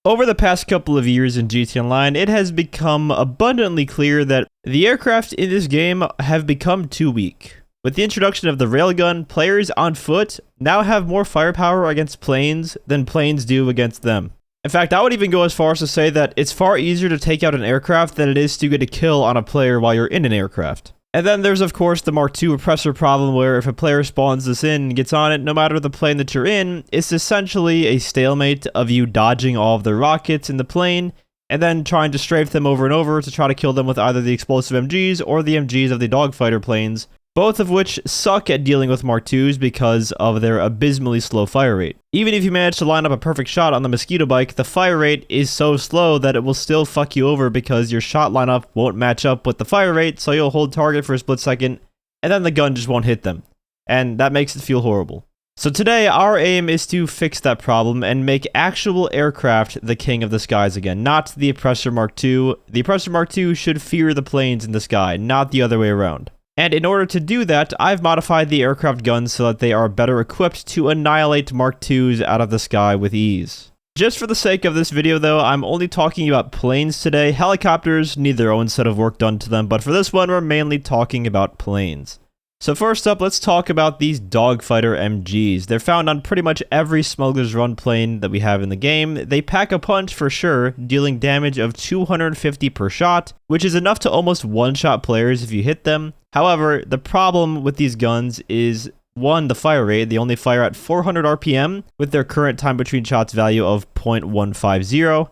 Over the past couple of years in gtaonline, it has become abundantly clear that the aircraft in this game have become too weak. With the introduction of the Railgun, players on foot now have more firepower against planes than planes do against them. In fact, I would even go as far as to say that it's far easier to take out an aircraft than it is to get a kill on a player while you're in an aircraft. And then there's of course the Mark II Oppressor problem, where if a player spawns this in and gets on it, no matter the plane that you're in, it's essentially a stalemate of you dodging all of the rockets in the plane, and then trying to strafe them over and over to try to kill them with either the explosive MGs or the MGs of the Dogfighter planes, both of which suck at dealing with Mark IIs because of their abysmally slow fire rate. Even if you manage to line up a perfect shot on the mosquito bike, the fire rate is so slow that it will still fuck you over because your shot lineup won't match up with the fire rate, so you'll hold target for a split second, and then the gun just won't hit them. And that makes it feel horrible. So today, our aim is to fix that problem and make actual aircraft the king of the skies again, not the Oppressor Mark II. The Oppressor Mark II should fear the planes in the sky, not the other way around. And in order to do that, I've modified the aircraft guns so that they are better equipped to annihilate Mark IIs out of the sky with ease. Just for the sake of this video though, I'm only talking about planes today. Helicopters need their own set of work done to them, but for this one, we're mainly talking about planes. So first up, let's talk about these Dogfighter MGs. They're found on pretty much every Smuggler's Run plane that we have in the game. They pack a punch for sure, dealing damage of 250 per shot, which is enough to almost one-shot players if you hit them. However, the problem with these guns is, one, the fire rate. They only fire at 400 RPM with their current time between shots value of 0.150.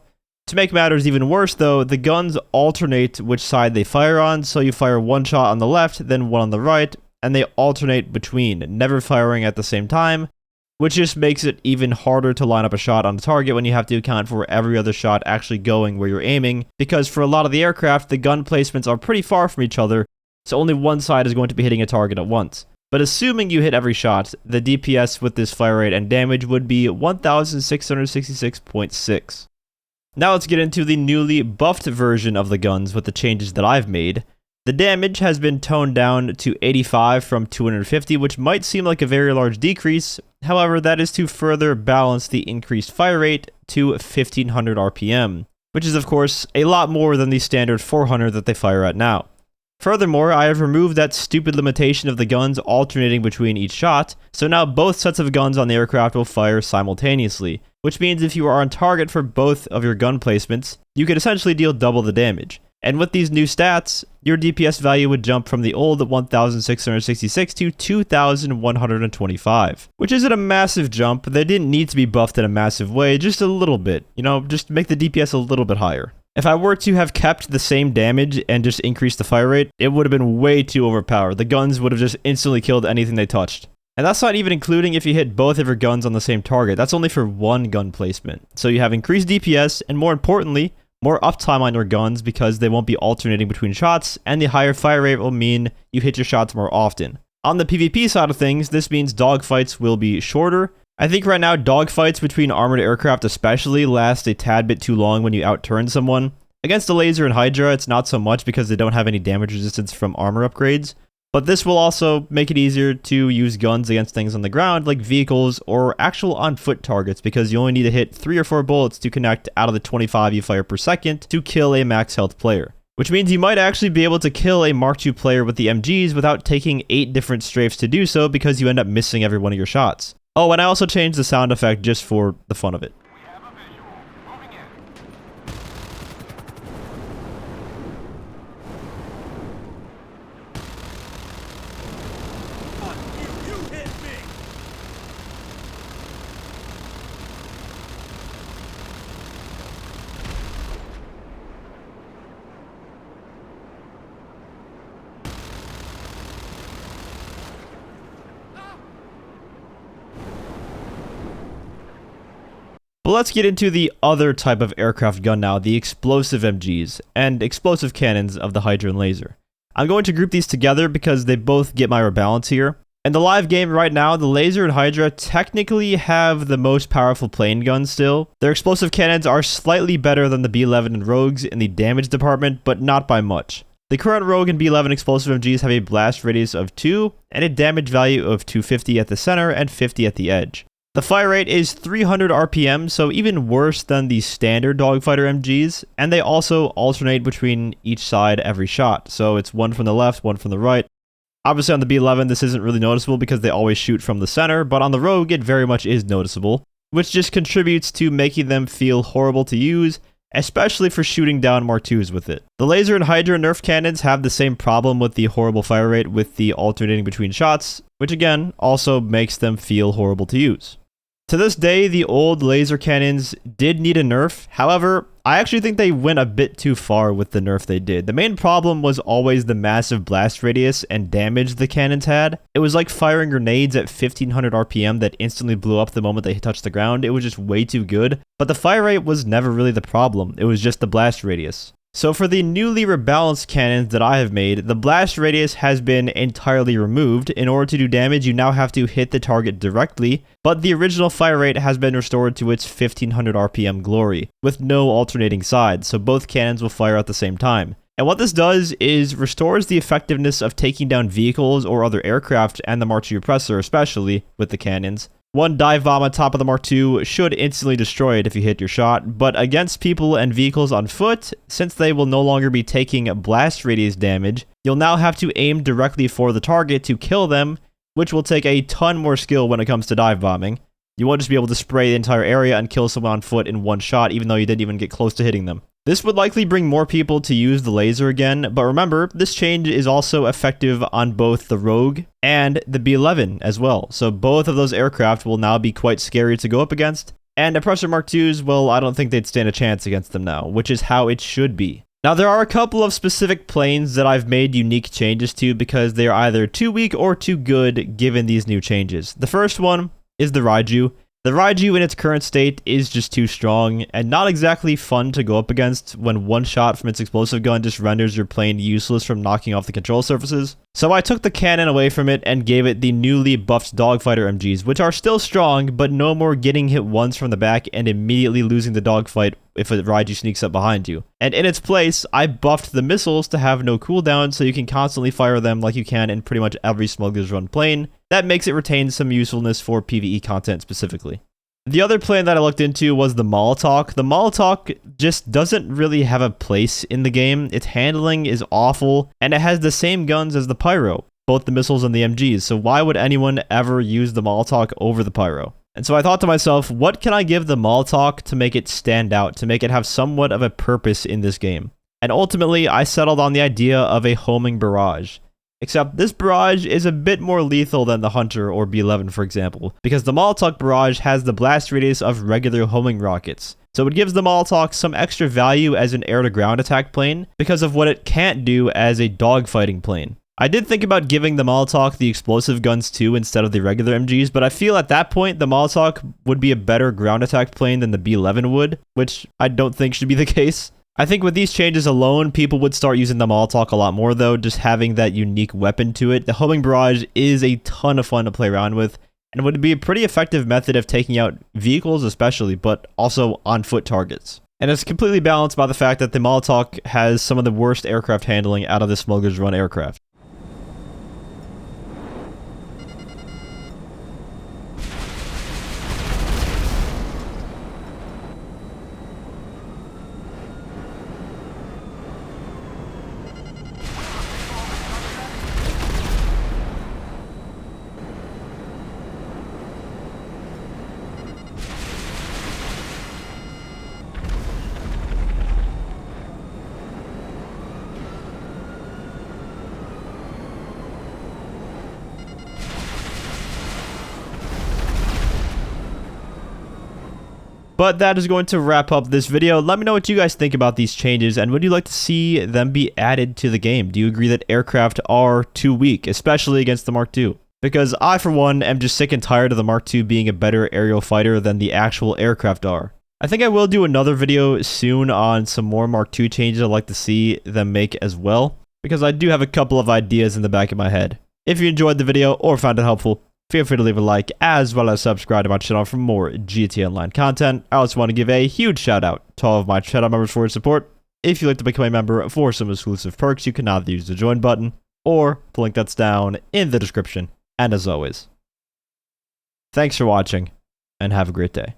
To make matters even worse though, the guns alternate which side they fire on, so you fire one shot on the left, then one on the right, and they alternate between, never firing at the same time, which just makes it even harder to line up a shot on the target when you have to account for every other shot actually going where you're aiming, because for a lot of the aircraft, the gun placements are pretty far from each other, so only one side is going to be hitting a target at once. But assuming you hit every shot, the DPS with this fire rate and damage would be 1666.6. Now let's get into the newly buffed version of the guns with the changes that I've made. The damage has been toned down to 85 from 250, which might seem like a very large decrease. However, that is to further balance the increased fire rate to 1500 RPM, which is of course a lot more than the standard 400 that they fire at now. Furthermore, I have removed that stupid limitation of the guns alternating between each shot, so now both sets of guns on the aircraft will fire simultaneously, which means if you are on target for both of your gun placements, you could essentially deal double the damage. And with these new stats, your DPS value would jump from the old 1666 to 2125, which isn't a massive jump. They didn't need to be buffed in a massive way, just a little bit, just make the DPS a little bit higher. If I were to have kept the same damage and just increased the fire rate, it would have been way too overpowered. The guns would have just instantly killed anything they touched. And that's not even including if you hit both of your guns on the same target. That's only for one gun placement. So you have increased DPS, and more importantly, more uptime on your guns because they won't be alternating between shots, and the higher fire rate will mean you hit your shots more often. On the PvP side of things, this means dogfights will be shorter. I think right now dogfights between armored aircraft especially last a tad bit too long when you outturn someone. Against the Lazer and Hydra, it's not so much because they don't have any damage resistance from armor upgrades, but this will also make it easier to use guns against things on the ground like vehicles or actual on-foot targets, because you only need to hit 3 or 4 bullets to connect out of the 25 you fire per second to kill a max health player. Which means you might actually be able to kill a Mark II player with the MGs without taking 8 different strafes to do so, because you end up missing every one of your shots. Oh, and I also changed the sound effect just for the fun of it. But let's get into the other type of aircraft gun now, the explosive MGs, and explosive cannons of the Hydra and Lazer. I'm going to group these together because they both get my rebalance here. In the live game right now, the Lazer and Hydra technically have the most powerful plane guns still. Their explosive cannons are slightly better than the B11 and Rogues in the damage department, but not by much. The current Rogue and B11 explosive MGs have a blast radius of 2 and a damage value of 250 at the center and 50 at the edge. The fire rate is 300 RPM, so even worse than the standard Dogfighter MGs, and they also alternate between each side every shot, so it's one from the left, one from the right. Obviously on the B11 this isn't really noticeable because they always shoot from the center, but on the Rogue it very much is noticeable, which just contributes to making them feel horrible to use, especially for shooting down Mark IIs with it. The Lazer and Hydra nerf cannons have the same problem with the horrible fire rate with the alternating between shots, which again also makes them feel horrible to use. To this day, the old laser cannons did need a nerf. However, I actually think they went a bit too far with the nerf they did. The main problem was always the massive blast radius and damage the cannons had. It was like firing grenades at 1500 RPM that instantly blew up the moment they touched the ground. It was just way too good. But the fire rate was never really the problem. It was just the blast radius. So for the newly rebalanced cannons that I have made, the blast radius has been entirely removed. In order to do damage, you now have to hit the target directly, but the original fire rate has been restored to its 1500 RPM glory, with no alternating sides, so both cannons will fire at the same time. And what this does is restores the effectiveness of taking down vehicles or other aircraft and the Mark II Oppressor, especially with the cannons. One dive bomb on top of the Mark II should instantly destroy it if you hit your shot, but against people and vehicles on foot, since they will no longer be taking blast radius damage, you'll now have to aim directly for the target to kill them, which will take a ton more skill when it comes to dive bombing. You won't just be able to spray the entire area and kill someone on foot in one shot, even though you didn't even get close to hitting them. This would likely bring more people to use the laser again, but remember, this change is also effective on both the Rogue and the B11 as well, so both of those aircraft will now be quite scary to go up against, and Oppressor Mk IIs, well, I don't think they'd stand a chance against them now, which is how it should be. Now, there are a couple of specific planes that I've made unique changes to because they are either too weak or too good given these new changes. The first one is the Raiju. The Raiju in its current state is just too strong and not exactly fun to go up against when one shot from its explosive gun just renders your plane useless from knocking off the control surfaces. So I took the cannon away from it and gave it the newly buffed Dogfighter MGs, which are still strong, but no more getting hit once from the back and immediately losing the dogfight if a Raiju sneaks up behind you. And in its place, I buffed the missiles to have no cooldown so you can constantly fire them like you can in pretty much every Smuggler's Run plane. That makes it retain some usefulness for PvE content specifically. The other plane that I looked into was the Molotov. The Molotov just doesn't really have a place in the game. Its handling is awful, and it has the same guns as the Pyro, both the missiles and the MGs, so why would anyone ever use the Molotov over the Pyro? And so I thought to myself, what can I give the Molotov to make it stand out, to make it have somewhat of a purpose in this game? And ultimately, I settled on the idea of a homing barrage. Except this barrage is a bit more lethal than the Hunter or B11, for example, because the Molotov barrage has the blast radius of regular homing rockets. So it gives the Molotov some extra value as an air-to-ground attack plane because of what it can't do as a dogfighting plane. I did think about giving the Molotov the explosive guns too instead of the regular MGs, but I feel at that point the Molotov would be a better ground attack plane than the B11 would, which I don't think should be the case. I think with these changes alone, people would start using the Molotov a lot more though, just having that unique weapon to it. The homing barrage is a ton of fun to play around with, and would be a pretty effective method of taking out vehicles especially, but also on-foot targets. And it's completely balanced by the fact that the Molotov has some of the worst aircraft handling out of the Smuggler's Run aircraft. But that is going to wrap up this video. Let me know what you guys think about these changes, and would you like to see them be added to the game? Do you agree that aircraft are too weak, especially against the Mark II? Because I, for one, am just sick and tired of the Mark II being a better aerial fighter than the actual aircraft are. I think I will do another video soon on some more Mark II changes I'd like to see them make as well, because I do have a couple of ideas in the back of my head. If you enjoyed the video or found it helpful, feel free to leave a like, as well as subscribe to my channel for more gtaonline content. I also want to give a huge shout out to all of my channel members for your support. If you'd like to become a member for some exclusive perks, you can either use the join button or the link that's down in the description. And as always, thanks for watching. and have a great day.